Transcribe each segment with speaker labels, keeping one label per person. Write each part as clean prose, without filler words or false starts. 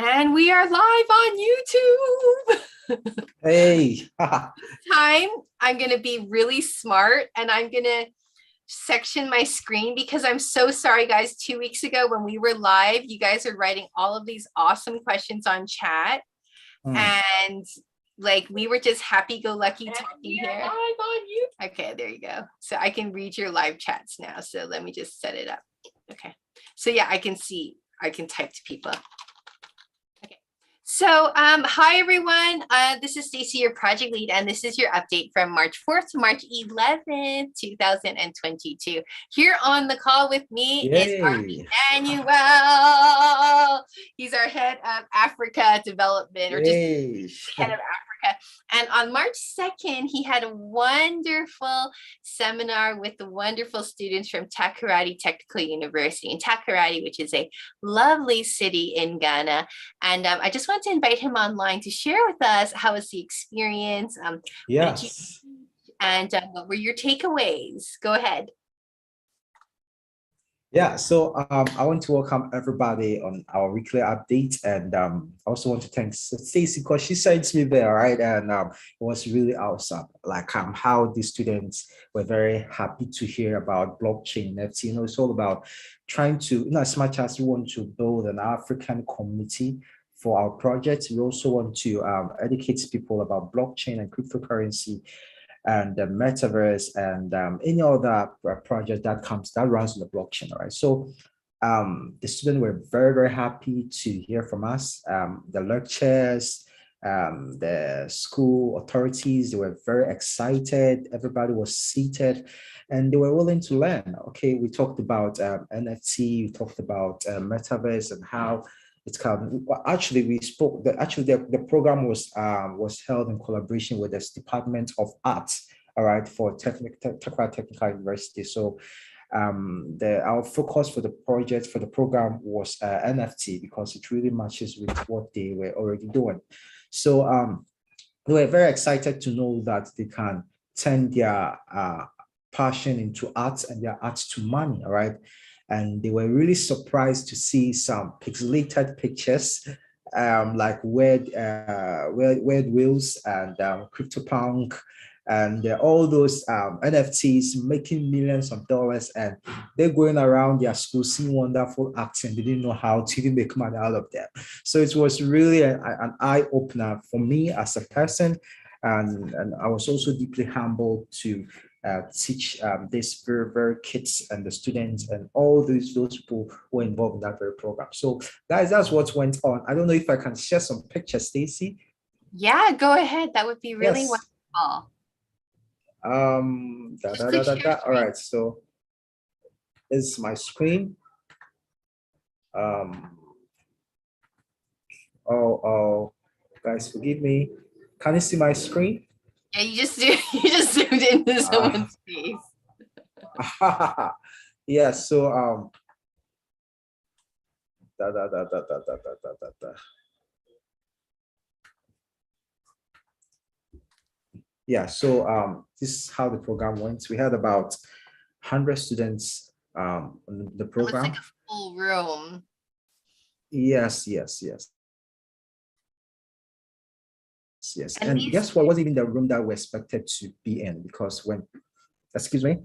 Speaker 1: And we are live on YouTube.
Speaker 2: Hey.
Speaker 1: Time, I'm going to be really smart and I'm going to section my screen because I'm so sorry, guys. 2 weeks ago when we were live, you guys are writing all of these awesome questions on chat. And like we were just happy-go-lucky talking here. Live on YouTube. Okay, there you go. So I can read your live chats now. So let me just set it up. Okay. So yeah, I can type to people. So hi everyone, this is Stacy, your project lead, and this is your update from March 4th to March 11th, 2022. Here on the call with me is our Emmanuel. He's our head of Africa development, or just head of Africa. And on March 2nd, he had a wonderful seminar with the wonderful students from Takoradi Technical University in Takoradi, which is a lovely city in Ghana. And I just want to invite him online to share with us how was the experience.
Speaker 2: Yes.
Speaker 1: And what were your takeaways? Go ahead.
Speaker 2: Yeah, so I want to welcome everybody on our weekly update, and I also want to thank Stacy because she sent me there, right? And it was really awesome, like how the students were very happy to hear about blockchain NFT. You know, it's all about trying to, you know, as much as we want to build an African community for our project, we also want to educate people about blockchain and cryptocurrency and the metaverse and any other project that runs on the blockchain. All right. So the students were very, very happy to hear from us. The lecturers, the school authorities, they were very excited. Everybody was seated and they were willing to learn. Okay, we talked about NFT, we talked about metaverse and how it's called. Actually, we spoke. The program was held in collaboration with the Department of Arts. All right, for Takoradi Technical University. So, our focus for the project for the program was NFT because it really matches with what they were already doing. So, we were very excited to know that they can turn their passion into arts and their arts to money. All right. And they were really surprised to see some pixelated pictures, like weird wheels and CryptoPunk and all those NFTs making millions of dollars, and they're going around their school seeing wonderful acts and they didn't know how to even make money out of them. So it was really an eye-opener for me as a person, and I was also deeply humbled to teach these very kids and the students and all those people who were involved in that very program. So guys, that's what went on. I don't know if I can share some pictures, Stacy.
Speaker 1: Yeah, go ahead. That would be really wonderful.
Speaker 2: All right, so this is my screen. Oh, guys, forgive me. Can you see my screen?
Speaker 1: Yeah, you just zoomed into someone's face.
Speaker 2: Yeah, so yeah, so this is how the program went. We had about 100 students on the program.
Speaker 1: It was like a full room.
Speaker 2: Yes. And guess what? Wasn't even the room that we expected to be in, because excuse me.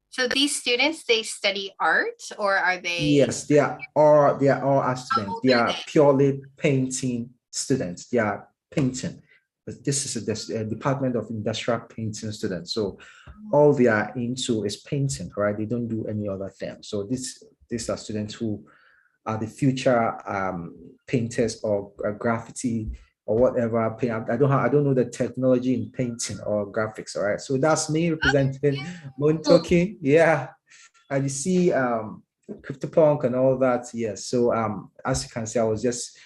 Speaker 1: So these students, they study art, or are they?
Speaker 2: Yes, they are all art students. They are purely painting students. They are painting. But this is a Department of Industrial Painting students. So all they are into is painting, right? They don't do any other thing. So these are students who are the future painters or graffiti or whatever. I don't know the technology in painting or graphics. All right. So that's me representing MoonToken. Yeah. And you see CryptoPunk and all that. Yes. So as you can see, I was just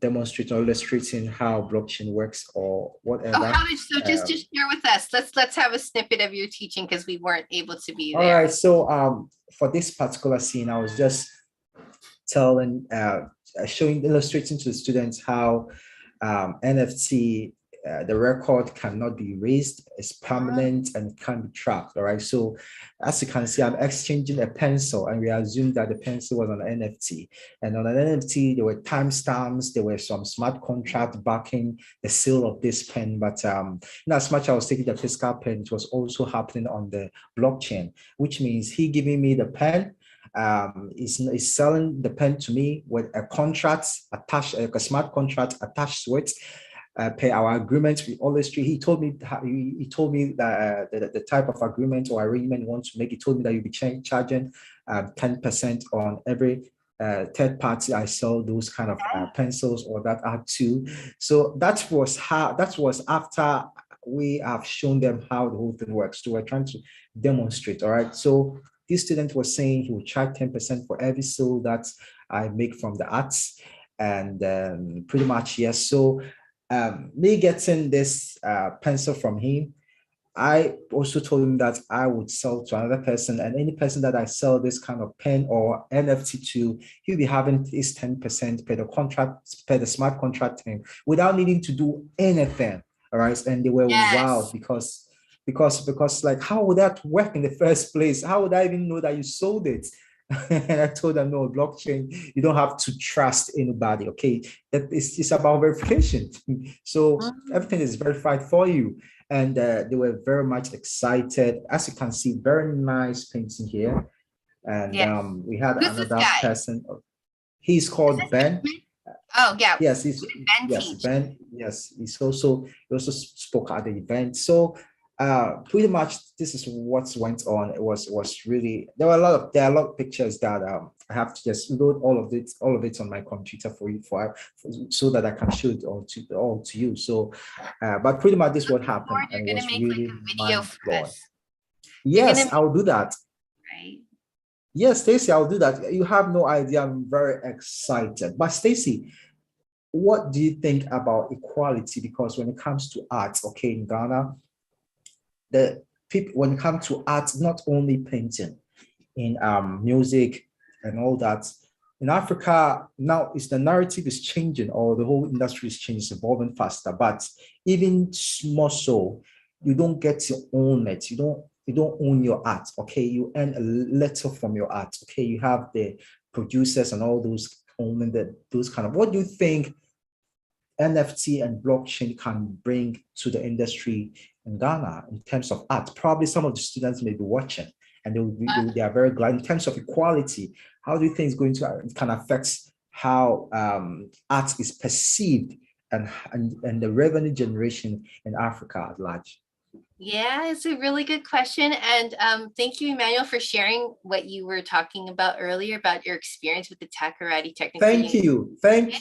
Speaker 2: demonstrating or illustrating how blockchain works or whatever.
Speaker 1: Oh, so just share with us. Let's have a snippet of your teaching because we weren't able to be there.
Speaker 2: All right. So for this particular scene, I was just illustrating to the students how NFT the record cannot be erased, it's permanent and can be tracked. All right. So as you can see, I'm exchanging a pencil, and we assumed that the pencil was an NFT. And on an NFT, there were timestamps, there were some smart contract backing the sale of this pen. But in as much as I was taking the physical pen, it was also happening on the blockchain, which means he giving me the pen. Is selling the pen to me with a contract attached, a smart contract attached to it. Per our agreement, we always treat. He told me that the type of agreement or arrangement he wants to make. He told me that you'll be charging 10% on every third party I sell those kind of pencils or that art to. So that was after we have shown them how the whole thing works. So we're trying to demonstrate. All right. So this student was saying he will charge 10% for every sale that I make from the arts, and pretty much yes. So me getting this pencil from him, I also told him that I would sell to another person, and any person that I sell this kind of pen or NFT to, he'll be having his 10% per the contract, per the smart contract thing, without needing to do anything. All right. And they were wow, because like, how would that work in the first place? How would I even know that you sold it? And I told them, no, blockchain, you don't have to trust anybody. Okay, that it's about verification. So everything is verified for you. And they were very much excited. As you can see, very nice painting here. And we had another person. He's called Ben.
Speaker 1: Oh yeah.
Speaker 2: Yes, Ben. Yes, he also spoke at the event. So pretty much this is what went on. It was really, there are a lot of pictures that I have to just load all of it on my computer for you so that I can show it all to you. So but pretty much this is what happened, and it was really mind-blowing. Yes, I'll do that.
Speaker 1: Right.
Speaker 2: Yes, Stacy, I'll do that. You have no idea. I'm very excited. But Stacy, what do you think about equality? Because when it comes to art, okay, in Ghana, the people, when it comes to art, not only painting, in music and all that, in Africa now, is the narrative is changing, or the whole industry is changing, evolving faster. But even more so, you don't get to own it. You don't own your art. Okay, you earn a little from your art. Okay, you have the producers and all those owning those kind of. What do you think NFT and blockchain can bring to the industry in Ghana in terms of art? Probably some of the students may be watching, and they are very glad. In terms of equality, how do you think it's going to can affect how art is perceived and the revenue generation in Africa at large?
Speaker 1: Yeah, it's a really good question. And thank you, Emmanuel, for sharing what you were talking about earlier about your experience with the Takoradi Technical
Speaker 2: University. Thank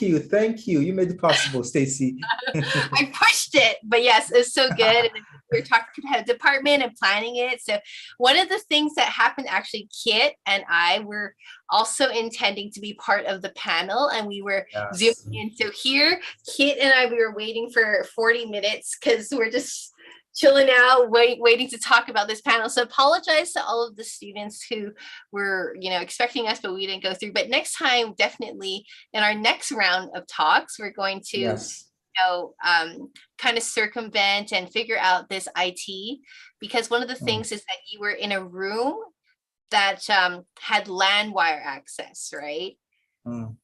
Speaker 2: you. You made it possible, Stacy.
Speaker 1: I pushed it, but yes, it's so good. And we were talking about the department and planning it. So one of the things that happened, actually, Kit and I were also intending to be part of the panel, and we were zooming in. So here, Kit and I, we were waiting for 40 minutes because we're just chilling out, waiting to talk about this panel. So apologize to all of the students who were, expecting us, but we didn't go through. But next time, definitely in our next round of talks, we're going to, kind of circumvent and figure out this IT, because one of the things is that you were in a room that had LAN wire access, right?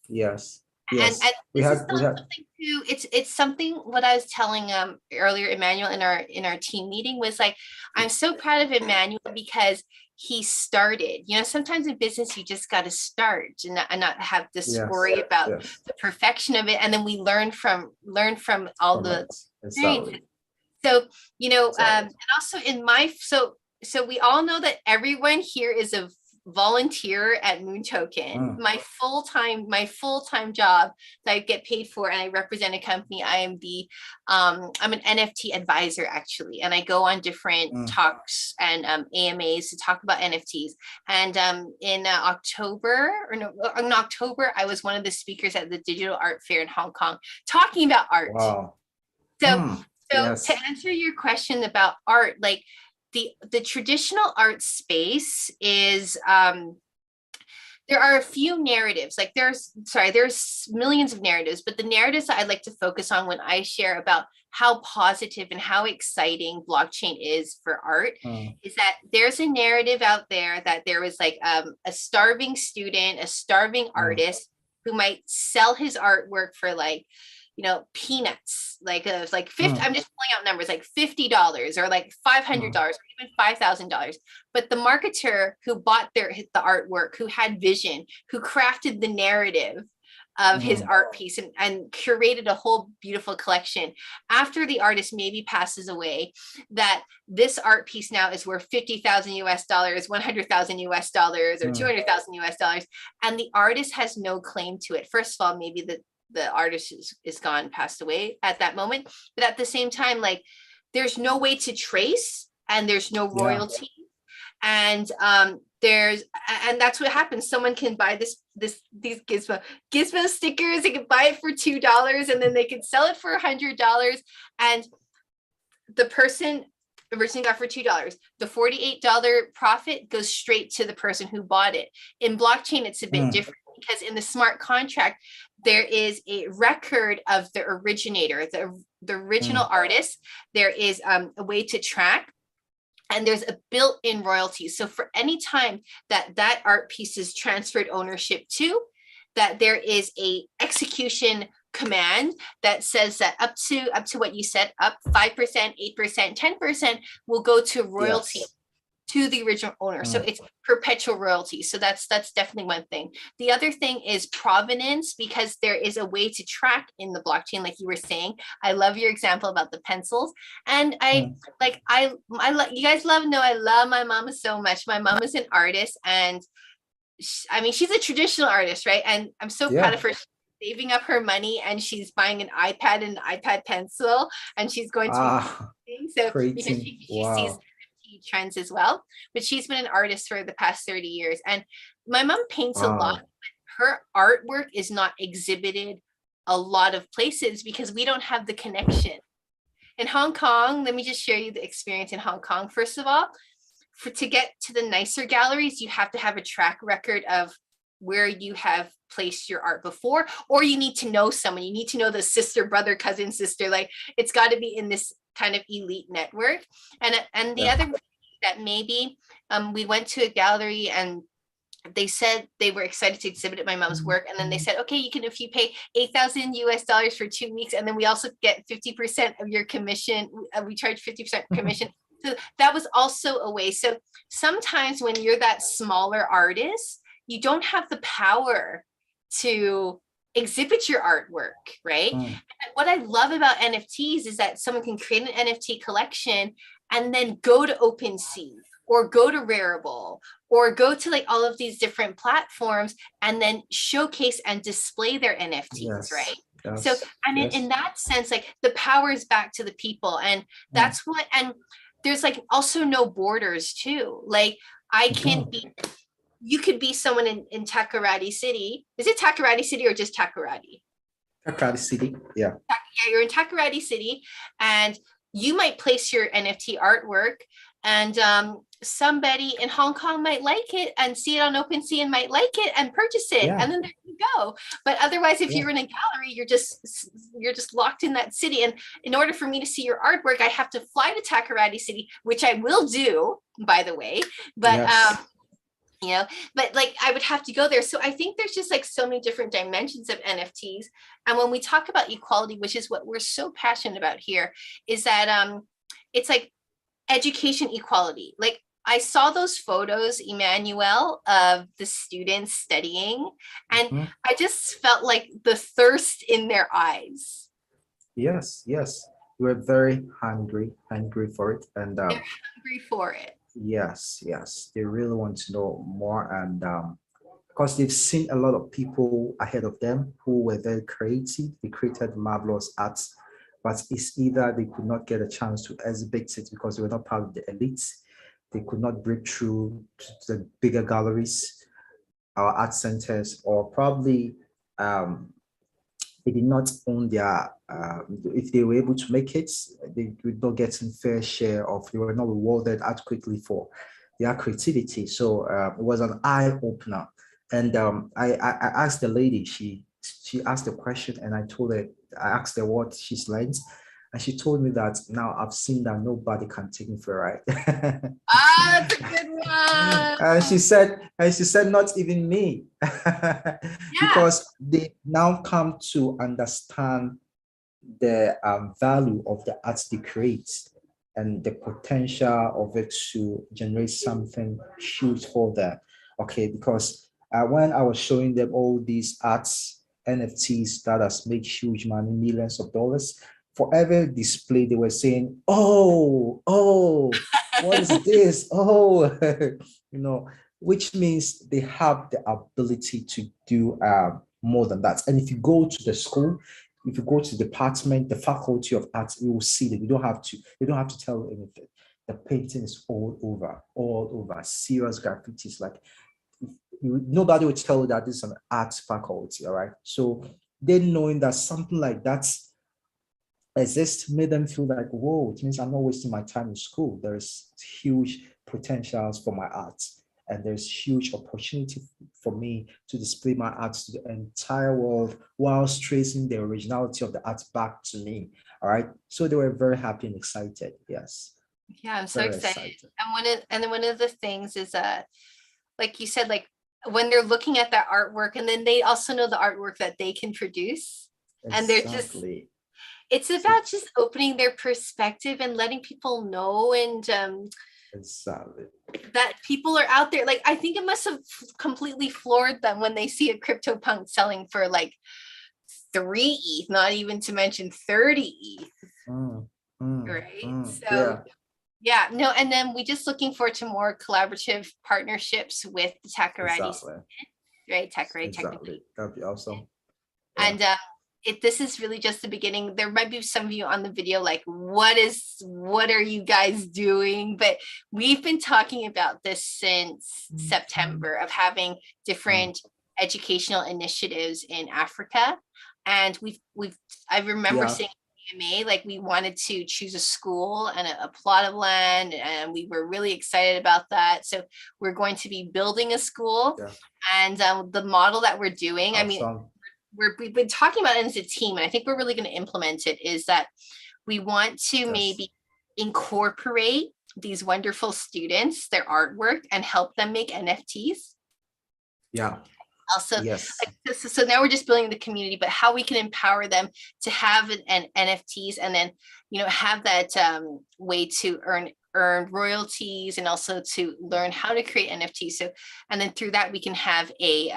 Speaker 2: Yes.
Speaker 1: Yes. And something too. It's something. What I was telling earlier, Emmanuel, in our team meeting was like, I'm so proud of Emmanuel because he started. Sometimes in business you just got to start and not have this worry about the perfection of it, and then we learn from all the experiences. So and also in my so we all know that everyone here is a volunteer at MoonToken. My full-time job that I get paid for, and I represent a company. I'm an NFT advisor, actually, and I go on different talks and AMAs to talk about NFTs. And in October, I was one of the speakers at the Digital Art Fair in Hong Kong talking about art. Wow. So to answer your question about art, like, the traditional art space is there are a few narratives, like there's millions of narratives, but the narratives that I'd like to focus on when I share about how positive and how exciting blockchain is for art is that there's a narrative out there that there was like a starving student, a starving artist who might sell his artwork for like, you know, peanuts, like it was like 50, I'm just pulling out numbers, like $50 or like $500 or even $5,000. But the marketer who bought the artwork, who had vision, who crafted the narrative of his art piece and curated a whole beautiful collection, after the artist maybe passes away, that this art piece now is worth 50,000 US dollars, 100,000 US dollars, or 200,000 US dollars. And the artist has no claim to it. First of all, maybe the artist is gone, passed away at that moment. But at the same time, like there's no way to trace and there's no royalty. And and that's what happens. Someone can buy these gizmo stickers, they can buy it for $2 and then they can sell it for $100. And the person originally got for $2. The $48 profit goes straight to the person who bought it. In blockchain, it's a bit different because in the smart contract, there is a record of the originator, the original artist. There is a way to track, and there's a built-in royalty. So for any time that art piece is transferred ownership to, that there is a execution command that says that up to what you said, up 5%, 8%, 10% will go to royalty to the original owner. So it's perpetual royalty. So that's definitely one thing. The other thing is provenance, because there is a way to track in the blockchain, like you were saying. I love your example about the pencils. And I you guys know I love my mama so much. My mom is an artist, and I mean, she's a traditional artist, right? And I'm so proud of her. She's saving up her money and she's buying an iPad and an iPad pencil, and she's going to so because she sees trends as well. But she's been an artist for the past 30 years, and my mom paints a lot, but her artwork is not exhibited a lot of places because we don't have the connection. In Hong Kong, let me just share you the experience in Hong Kong. First of all, to get to the nicer galleries, you have to have a track record of where you have placed your art before, or you need to know someone. You need to know the sister, brother, cousin, sister. Like it's got to be in this kind of elite network. And the other that maybe we went to a gallery and they said they were excited to exhibit my mom's work, and then they said, okay, you can, if you pay 8,000 US dollars for 2 weeks, and then we also get 50% of your commission. We charge 50% commission. So that was also a way. So sometimes when you're that smaller artist, you don't have the power to exhibit your artwork, right? And what I love about NFTs is that someone can create an NFT collection and then go to OpenSea or go to Rarible or go to like all of these different platforms and then showcase and display their NFTs, right? So, and in that sense, like the power is back to the people. And that's what, and there's like also no borders too. Like I can't be, you could be someone in Takoradi City. Is it Takoradi City or just Takoradi?
Speaker 2: Takoradi City, yeah.
Speaker 1: Yeah, you're in Takoradi City and you might place your NFT artwork, and somebody in Hong Kong might like it and see it on OpenSea and might like it and purchase it, and then there you go. But otherwise, if you're in a gallery, you're just locked in that city. And in order for me to see your artwork, I have to fly to Takoradi City, which I will do, by the way. But you know, but like I would have to go there. So I think there's just like so many different dimensions of NFTs. And when we talk about equality, which is what we're so passionate about here, is that it's like education equality. Like I saw those photos, Emmanuel, of the students studying, and I just felt like the thirst in their eyes.
Speaker 2: Yes, we're very hungry for it, and
Speaker 1: they're hungry for it.
Speaker 2: Yes, they really want to know more, and because they've seen a lot of people ahead of them who were very creative. They created marvelous arts, but it's either they could not get a chance to exhibit it because they were not part of the elites. They could not break through to the bigger galleries, our art centers, or probably they did not own their, if they were able to make it, they would not get a fair share of, they were not rewarded adequately for their creativity. So it was an eye opener. And I asked the lady, she asked the question, and I told her, I asked her what she's learned, and she told me that now I've seen that nobody can take me for a ride.
Speaker 1: Ah, that's a good one.
Speaker 2: And she said, not even me,
Speaker 1: Yeah.
Speaker 2: because they now come to understand the value of the arts they create and the potential of it to generate something huge for them. Okay, because when I was showing them all these arts NFTs that has made huge money, millions of dollars, for every display, they were saying, oh, what is this? Oh, which means they have the ability to do more than that. And if you go to the school, if you go to the department, the faculty of arts, you will see that you don't have to tell you anything. The painting is all over, serious graffitis. Like nobody will tell you that this is an arts faculty, all right? So then knowing that something like that exists made them feel like, whoa, it means I'm not wasting my time in school. There's huge potentials for my art. And there's huge opportunity for me to display my art to the entire world whilst tracing the originality of the art back to me. All right. So they were very happy and excited. Yes.
Speaker 1: Yeah, I'm so
Speaker 2: Very
Speaker 1: excited. And then one of the things is like you said, like when they're looking at that artwork, and then they also know the artwork that they can produce. And they're just,
Speaker 2: Exactly.
Speaker 1: it's about just opening their perspective and letting people know, and
Speaker 2: Exactly.
Speaker 1: that people are out there. Like I think it must have completely floored them when they see a CryptoPunk selling for like 3 ETH, not even to mention 30 ETH. Right. So
Speaker 2: Yeah.
Speaker 1: no, and then we just looking forward to more collaborative partnerships with the Takoradi,
Speaker 2: Exactly.
Speaker 1: right? Takoradi Technical.
Speaker 2: Exactly. That'd be awesome. Yeah.
Speaker 1: And this is really just the beginning. There might be some of you on the video like, what are you guys doing? But we've been talking about this since September, of having different educational initiatives in Africa. And I remember
Speaker 2: Yeah.
Speaker 1: saying AMA, like we wanted to choose a school and a plot of land, and we were really excited about that. So we're going to be building a school.
Speaker 2: Yeah.
Speaker 1: And the model that we're doing, I mean,
Speaker 2: Awesome.
Speaker 1: we've been talking about it as a team, and I think we're really going to implement it, is that we want to
Speaker 2: Yes.
Speaker 1: maybe incorporate these wonderful students, their artwork, and help them make NFTs.
Speaker 2: Yeah.
Speaker 1: Also,
Speaker 2: yes.
Speaker 1: So now we're just building the community, but how we can empower them to have an NFTs, and then have that way to earn royalties, and also to learn how to create NFTs. So, and then through that we can have a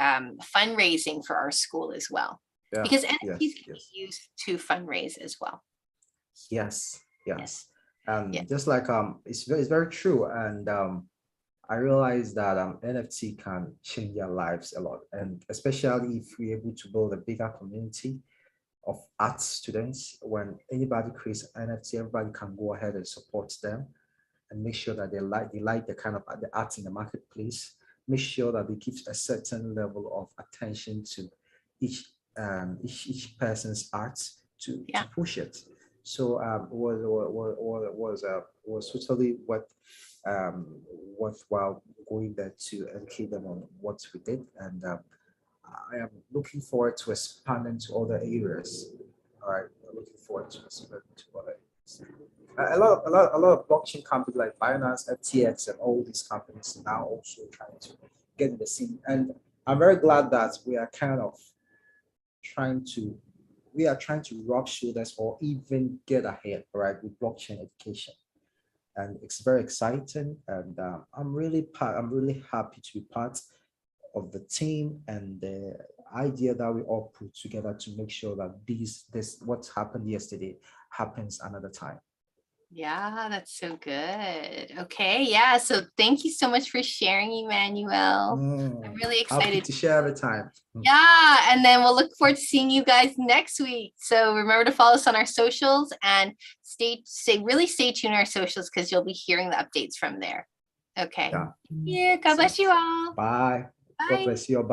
Speaker 1: fundraising for our school as well, because NFTs can be used to fundraise as well.
Speaker 2: Yes. Just like it's very true, and I realized that NFT can change their lives a lot, and especially if we're able to build a bigger community of art students. When anybody creates an NFT, everybody can go ahead and support them, and make sure that they like the kind of the art in the marketplace. Make sure that they give a certain level of attention to each person's art to push it. So was totally worthwhile going there to educate them on what we did, and I am looking forward to expanding to other areas. All right, I'm looking forward to expanding to other areas. A lot of blockchain companies like Binance, FTX, and all these companies are now also trying to get in the scene, and I'm very glad that we are trying to rub shoulders or even get ahead, right, with blockchain education. And it's very exciting, and I'm really happy to be part of the team and the idea that we all put together to make sure that this what happened yesterday happens another time.
Speaker 1: Yeah, that's so good. Okay, yeah. So thank you so much for sharing, Emmanuel. I'm really excited.
Speaker 2: Happy to share every time.
Speaker 1: Yeah, and then we'll look forward to seeing you guys next week. So remember to follow us on our socials, and really stay tuned on our socials, because you'll be hearing the updates from there. Okay. Yeah. God bless you all.
Speaker 2: Bye.
Speaker 1: Bye.
Speaker 2: God bless you. Bye.